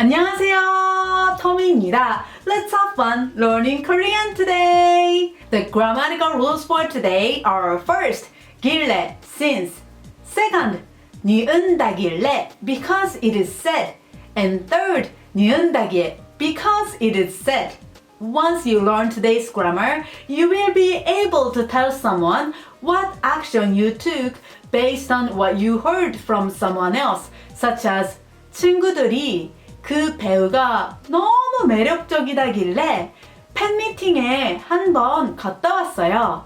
안녕하세요, 터미입니다. Let's have fun learning Korean today. The grammatical rules for today are first, 길래, since. Second, 니은다길래, because it is said. And third, 니은다길, because it is said. Once you learn today's grammar, you will be able to tell someone what action you took based on what you heard from someone else, such as 친구들이 그 배우가 너무 매력적이다길래 팬미팅에 한 번 갔다 왔어요.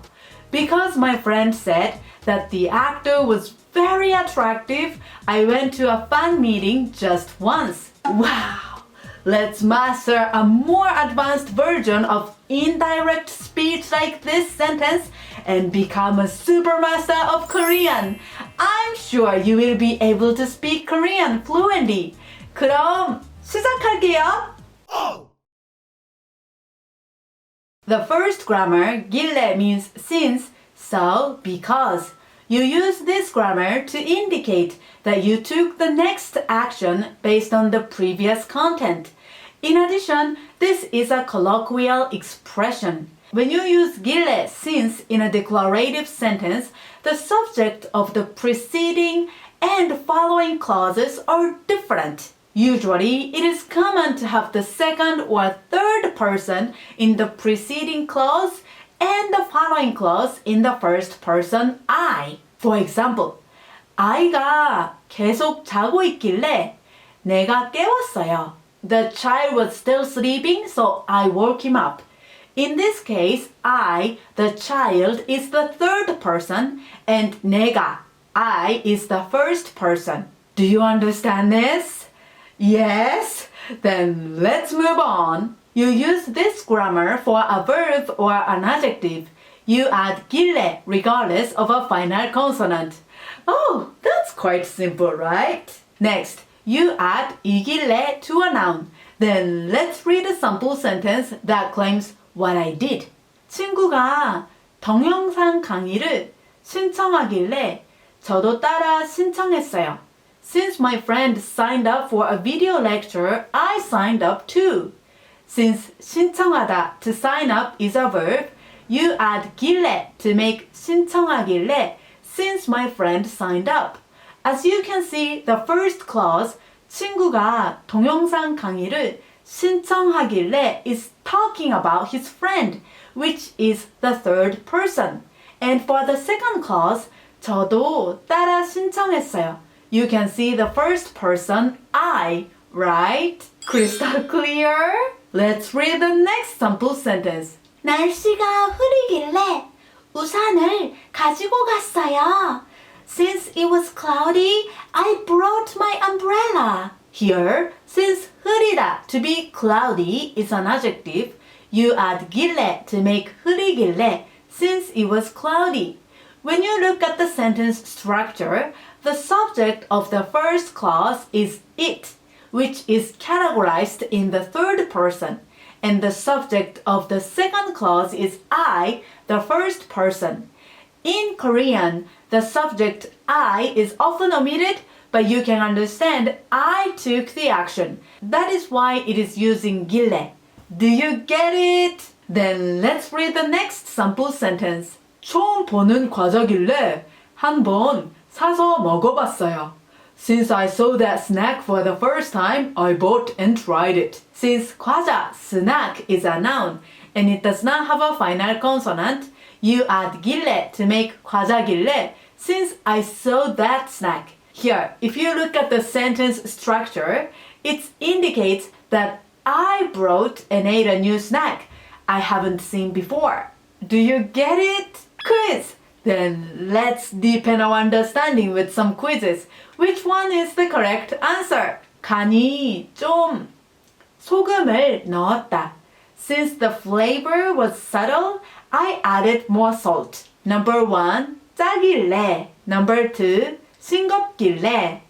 Because my friend said that the actor was very attractive, I went to a fan meeting just once. Wow! Let's master a more advanced version of indirect speech like this sentence and become a super master of Korean. I'm sure you will be able to speak Korean fluently. 그럼 시작할게요. The first grammar, 길래 means since, so, because. You use this grammar to indicate that you took the next action based on the previous content. In addition, this is a colloquial expression. When you use 길래, since in a declarative sentence, the subject of the preceding and following clauses are different. Usually, it is common to have the second or third person in the preceding clause and the following clause in the first person I. For example, 아이가 계속 자고 있길래 내가 깨웠어요. The child was still sleeping, so I woke him up. In this case, I, the child, is the third person and 내가, I, is the first person. Do you understand this? Yes? Then let's move on. You use this grammar for a verb or an adjective. You add 길래 regardless of a final consonant. Oh, that's quite simple, right? Next, you add 이길래 to a noun. Then let's read a sample sentence that claims what I did. 친구가 동영상 강의를 신청하길래 저도 따라 신청했어요. Since my friend signed up for a video lecture, I signed up too. Since 신청하다, to sign up, is a verb, you add 길래 to make 신청하길래 since my friend signed up. As you can see, the first clause, 친구가 동영상 강의를 신청하길래 is talking about his friend, which is the third person. And for the second clause, 저도 따라 신청했어요. You can see the first person, I, right? Crystal clear? Let's read the next sample sentence. 날씨가 흐리길래 우산을 가지고 갔어요. Since it was cloudy, I brought my umbrella. Here, since 흐리다 to be cloudy is an adjective, you add 길래 to make 흐리길래 since it was cloudy. When you look at the sentence structure, the subject of the first clause is it, which is categorized in the third person, and the subject of the second clause is I, the first person. In Korean, the subject I is often omitted, but you can understand I took the action. That is why it is using 길래. Do you get it? Then let's read the next sample sentence. 처음 보는 과자길래 한번 사서 먹어봤어요. Since I saw that snack for the first time, I bought and tried it. Since 과자, snack, is a noun, and it does not have a final consonant, you add 길래 to make 과자길래 since I saw that snack. Here, if you look at the sentence structure, it indicates that I brought and ate a new snack I haven't seen before. Do you get it? Quiz! Then let's deepen our understanding with some quizzes. Which one is the correct answer? 간이 좀 소금을 넣었다. Since the flavor was subtle, I added more salt. Number 1, 짜길래. Number 2, 싱겁길래.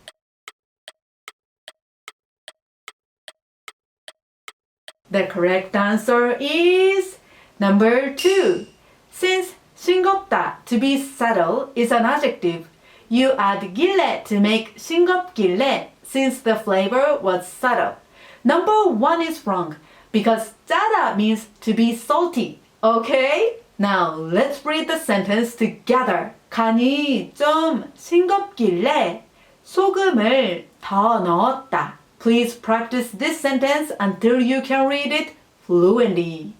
The correct answer is number 2. Since 싱겁다, to be subtle, is an adjective, you add 길래 to make 싱겁길래 since the flavor was subtle. Number 1 is wrong because 짜다 means to be salty. Okay? Now let's read the sentence together. 간이 좀 싱겁길래 소금을 더 넣었다. Please practice this sentence until you can read it fluently.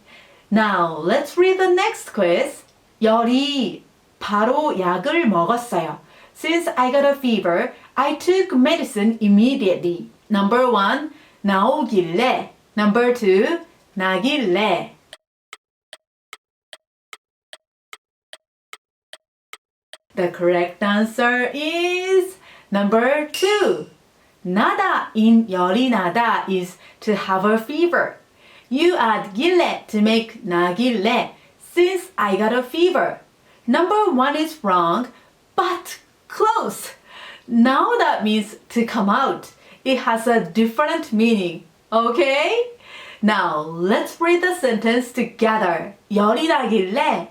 Now let's read the next quiz. 열이 바로 약을 먹었어요. Since I got a fever, I took medicine immediately. Number 1, 나오길래. Number 2, 나길래. The correct answer is number 2. 나다 in 열이 나다 is to have a fever. You add 길래 to make 나길래 since I got a fever. Number 1 is wrong, but close. Now that means to come out. It has a different meaning. Okay? Now let's read the sentence together. 열이 나길래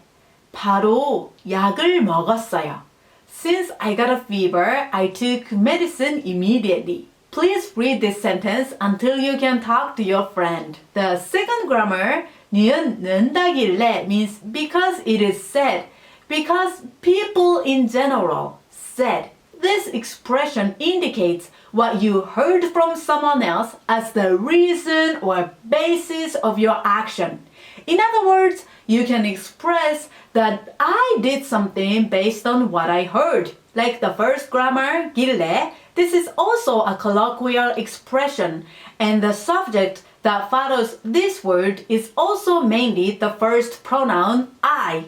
바로 약을 먹었어요. Since I got a fever, I took medicine immediately. Please read this sentence until you can talk to your friend. The second grammar, 니은 는다길래 means because it is said, because people in general said. This expression indicates what you heard from someone else as the reason or basis of your action. In other words, you can express that I did something based on what I heard. Like the first grammar, 길래, this is also a colloquial expression, and the subject that follows this word is also mainly the first pronoun I.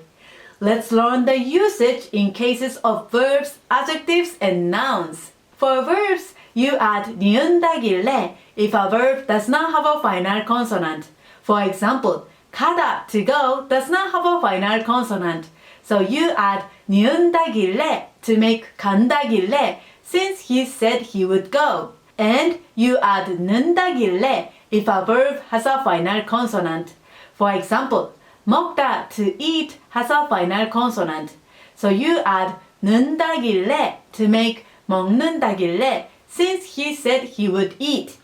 Let's learn the usage in cases of verbs, adjectives, and nouns. For verbs, you add 니은다길래 if a verb does not have a final consonant. For example, 가다, to go, does not have a final consonant. So you add 니은다길래 to make 간다길래 since he said he would go. And you add 는다길래 if a verb has a final consonant. For example, 먹다, to eat, has a final consonant. So you add 는다길래 to make 먹는다길래 since he said he would eat.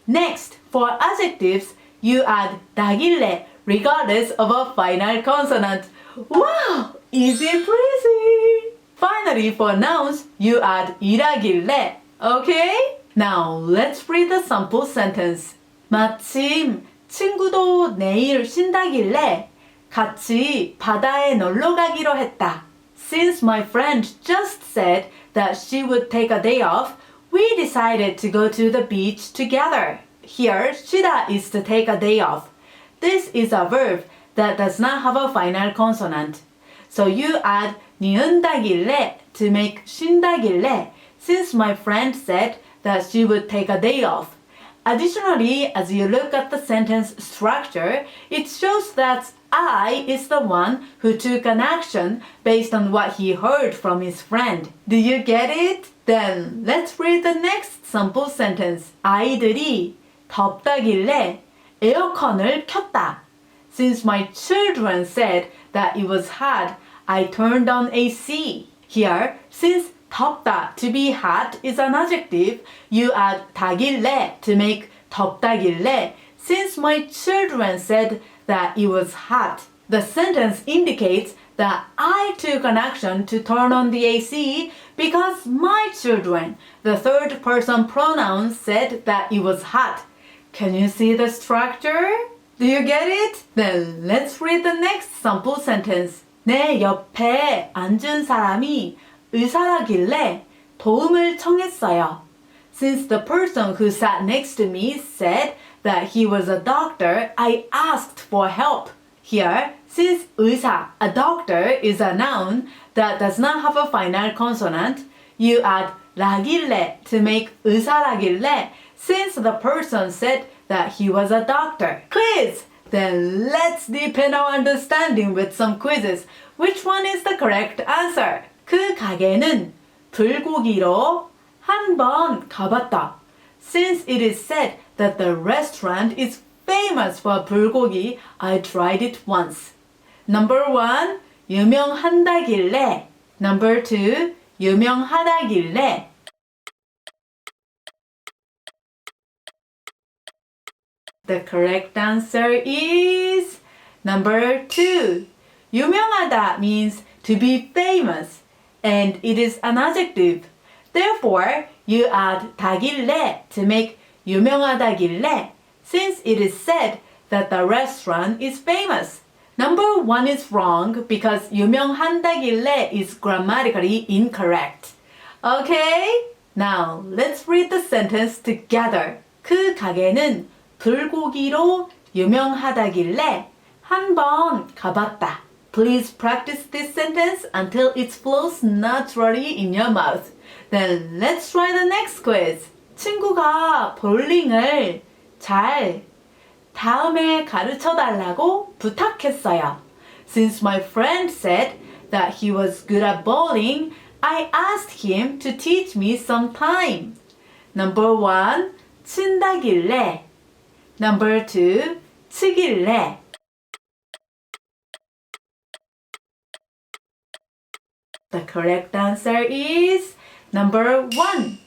Next, for adjectives, you add 다길래 regardless of a final consonant. Wow! Easy breezy! Finally, for nouns, you add 일하길래. Okay? Now, let's read the sample sentence. 마침 친구도 내일 쉰다길래 같이 바다에 놀러 가기로 했다. Since my friend just said that she would take a day off, we decided to go to the beach together. Here, 쉬다 is to take a day off. This is a verb that does not have a final consonant. So you add 니은다길래 to make 쉰다길래 since my friend said that she would take a day off. Additionally, as you look at the sentence structure, it shows that I is the one who took an action based on what he heard from his friend. Do you get it? Then let's read the next sample sentence. 아이들이 덥다길래 에어컨을 켰다. Since my children said that it was hot, I turned on AC. Here, since 덥다, to be hot, is an adjective, you add 다길래 to make 덥다길래. Since my children said that it was hot, the sentence indicates that I took an action to turn on the AC because my children, the third person pronoun, said that it was hot. Can you see the structure? Do you get it? Then let's read the next sample sentence. 내 옆에 앉은 사람이 의사라길래 도움을 청했어요. Since the person who sat next to me said that he was a doctor, I asked for help. Here, since 의사, a doctor, is a noun that does not have a final consonant, you add 라길래 to make 의사라길래 since the person said that he was a doctor. Quiz! Then let's deepen our understanding with some quizzes. Which one is the correct answer? 그 가게는 불고기로 한 번 가봤다. Since it is said that the restaurant is famous for 불고기, I tried it once. Number 1, 유명한다길래. Number 2, 유명하다길래. The correct answer is number 2. 유명하다 means to be famous and it is an adjective. Therefore, you add 다길래 to make 유명하다길래 since it is said that the restaurant is famous. Number 1 is wrong because 유명한다길래 is grammatically incorrect. Okay? Now, let's read the sentence together. 그 가게는 불고기로 유명하다길래 한 번 가봤다. Please practice this sentence until it flows naturally in your mouth. Then let's try the next quiz. 친구가 볼링을 잘 다음에 가르쳐 달라고 부탁했어요. Since my friend said that he was good at bowling, I asked him to teach me some time. Number 1, 친다길래. Number 2, 치길래. The correct answer is number 1.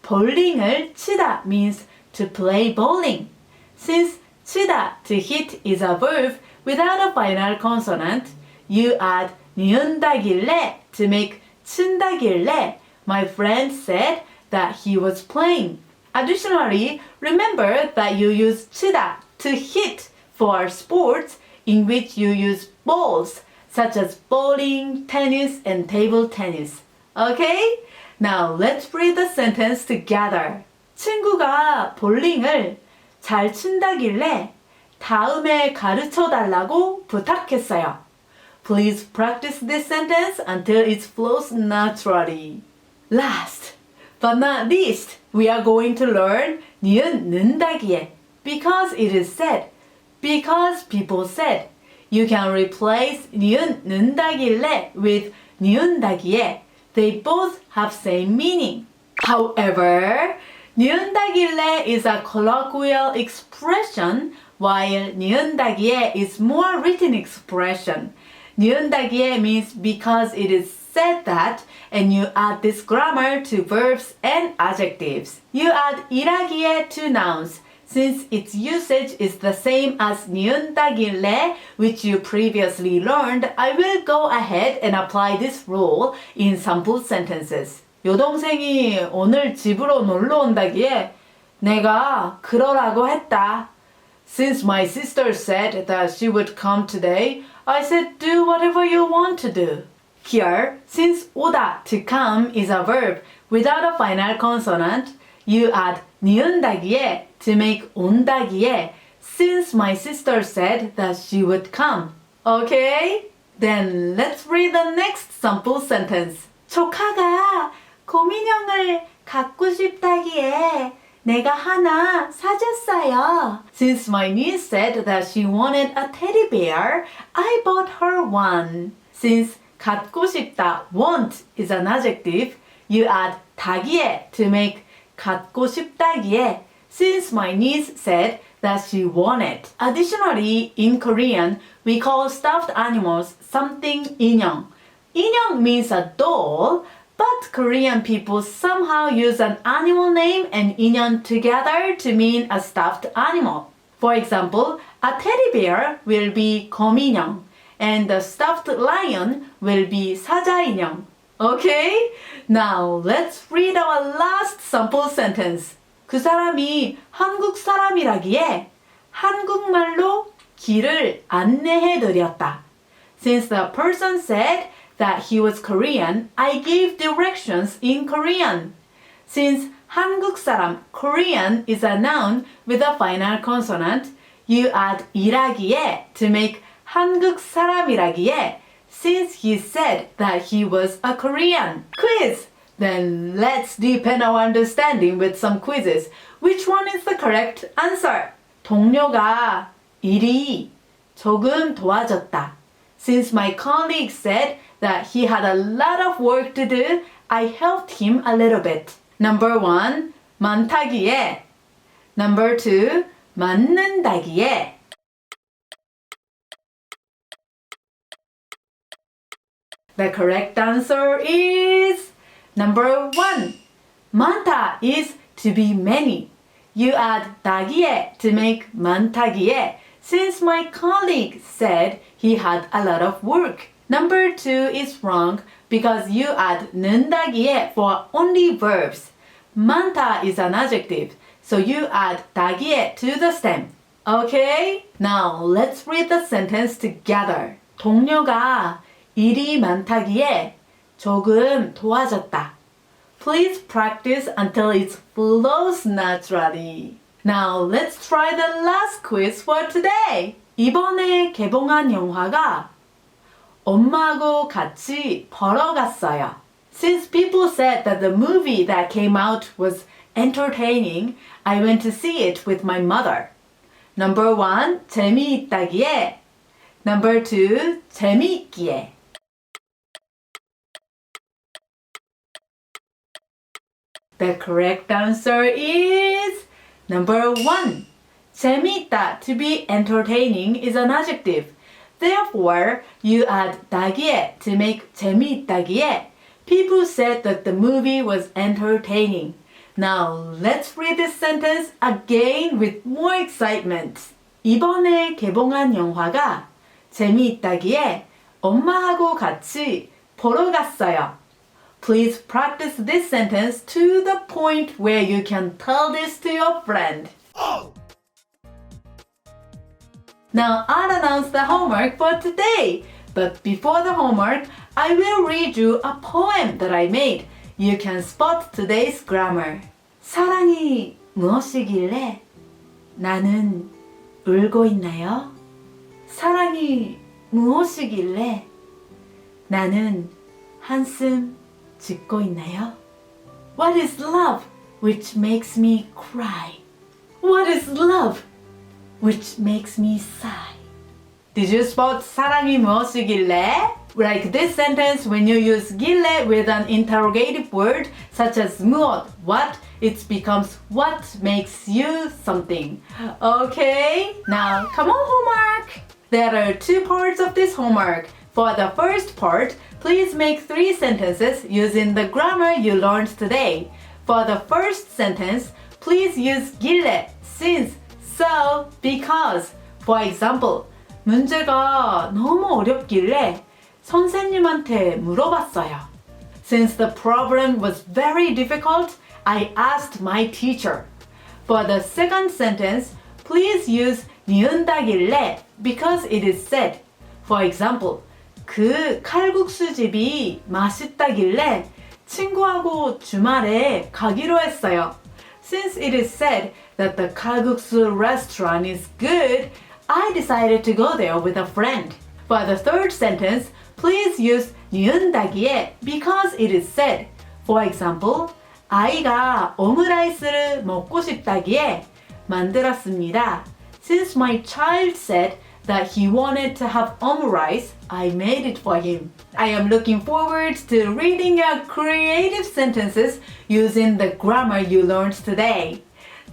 볼링을 치다 means to play bowling. Since 치다, to hit, is a verb without a final consonant, you add 니은다길래 to make 친다길래. My friend said that he was playing. Additionally, remember that you use 치다 to hit for sports in which you use balls, such as bowling, tennis, and table tennis. Okay? Now let's read the sentence together. 친구가 볼링을 잘 친다길래 다음에 가르쳐 달라고 부탁했어요. Please practice this sentence until it flows naturally. Last but not least, we are going to learn 니은 는다기에 because it is said, because people said. You can replace 니은 는다길래 with 니은다기에. They both have same meaning. However, 니은다길래 is a colloquial expression while 니은다기에 is more written expression. 니은다기에 means because it is said that and you add this grammar to verbs and adjectives. You add 일하기에 to nouns. Since its usage is the same as 니은다길래, which you previously learned, I will go ahead and apply this rule in sample sentences. 여동생이 오늘 집으로 놀러 온다기에 내가 그러라고 했다. Since my sister said that she would come today, I said do whatever you want to do. Here, since 오다 to come is a verb without a final consonant, you add 니은다기에 to make 온다기에 since my sister said that she would come. Okay? Then let's read the next sample sentence. 조카가 곰인형을 갖고 싶다기에 내가 하나 사줬어요. Since my niece said that she wanted a teddy bear, I bought her one. Since 갖고 싶다, want, is an adjective, you add 다기에 to make 갖고 싶다기에 since my niece said that she wanted. Additionally, in Korean, we call stuffed animals something 인형. 인형 means a doll, but Korean people somehow use an animal name and 인형 together to mean a stuffed animal. For example, a teddy bear will be 곰인형 and the stuffed lion will be 사자인형. Okay? Now let's read our last sample sentence. 그 사람이 한국 사람이라기에 한국말로 길을 안내해드렸다. Since the person said that he was Korean, I gave directions in Korean. Since 한국 사람, Korean, is a noun with a final consonant, you add 이라기에 to make 한국 사람이라기에 since he said that he was a Korean. Quiz! Then let's deepen our understanding with some quizzes. Which one is the correct answer? 동료가 일이 조금 도와줬다. Since my colleague said that he had a lot of work to do, I helped him a little bit. Number 1, 많다기에. Number 2, 맞는다기에. The correct answer is number 1. 많다 is to be many. you add 다기에 to make 많다기에 since my colleague said he had a lot of work. Number 2 is wrong because you add 는다기에 for only verbs. 많다 is an adjective, so you add 다기에 to the stem. Okay? Now let's read the sentence together. 동료가 일이 많다기에 조금 도와줬다. Please practice until it flows naturally. Now let's try the last quiz for today. 이번에 개봉한 영화가 엄마하고 같이 보러 갔어요. Since people said that the movie that came out was entertaining, I went to see it with my mother. Number 1, 재미있다기에. Number 2, 재미있기에. The correct answer is number 1. 재미있다 to be entertaining is an adjective. Therefore, you add 다기에 to make 재미있다기에. People said that the movie was entertaining. Now, let's read this sentence again with more excitement. 이번에 개봉한 영화가 재미있다기에 엄마하고 같이 보러 갔어요. Please practice this sentence to the point where you can tell this to your friend. Now I'll announce the homework for today. But before the homework, I will read you a poem that I made. You can spot today's grammar. 사랑이 무엇이길래 나는 울고 있나요? 사랑이 무엇이길래 나는 한숨 짓고 있나요? What is love which makes me cry? What is love which makes me sigh? Did you spot 사랑이 무엇이길래? Like this sentence, when you use 길래 with an interrogative word such as 무엇, what, it becomes what makes you something. Okay? Now, come on homework! There are 2 parts of this homework. For the first part, please make 3 sentences using the grammar you learned today. For the first sentence, please use 길래, since, so, because. For example, 문제가 너무 어렵길래 선생님한테 물어봤어요. Since the problem was very difficult, I asked my teacher. For the second sentence, please use 니은다길래 because it is said. For example, 그 칼국수집이 맛있다길래 친구하고 주말에 가기로 했어요. Since it is said that the kalguksu restaurant is good, I decided to go there with a friend. For the third sentence, please use 니은다기에 because it is said. For example, 아이가 오므라이스를 먹고 싶다기에 만들었습니다. Since my child said that he wanted to have omurice, I made it for him. I am looking forward to reading your creative sentences using the grammar you learned today.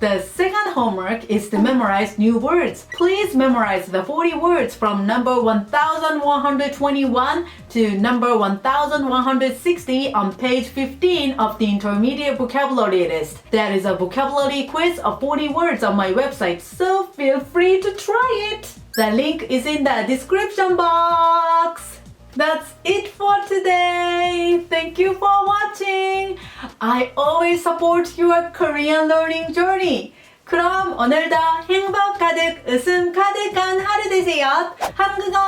The second homework is to memorize new words. Please memorize the 40 words from number 1121 to number 1160 on page 15 of the intermediate vocabulary list. There is a vocabulary quiz of 40 words on my website, so feel free to try it. The link is in the description box. That's it for today. Thank you for watching. I always support your Korean learning journey. 그럼 오늘도 행복 가득 웃음 가득한 하루 되세요. 한국어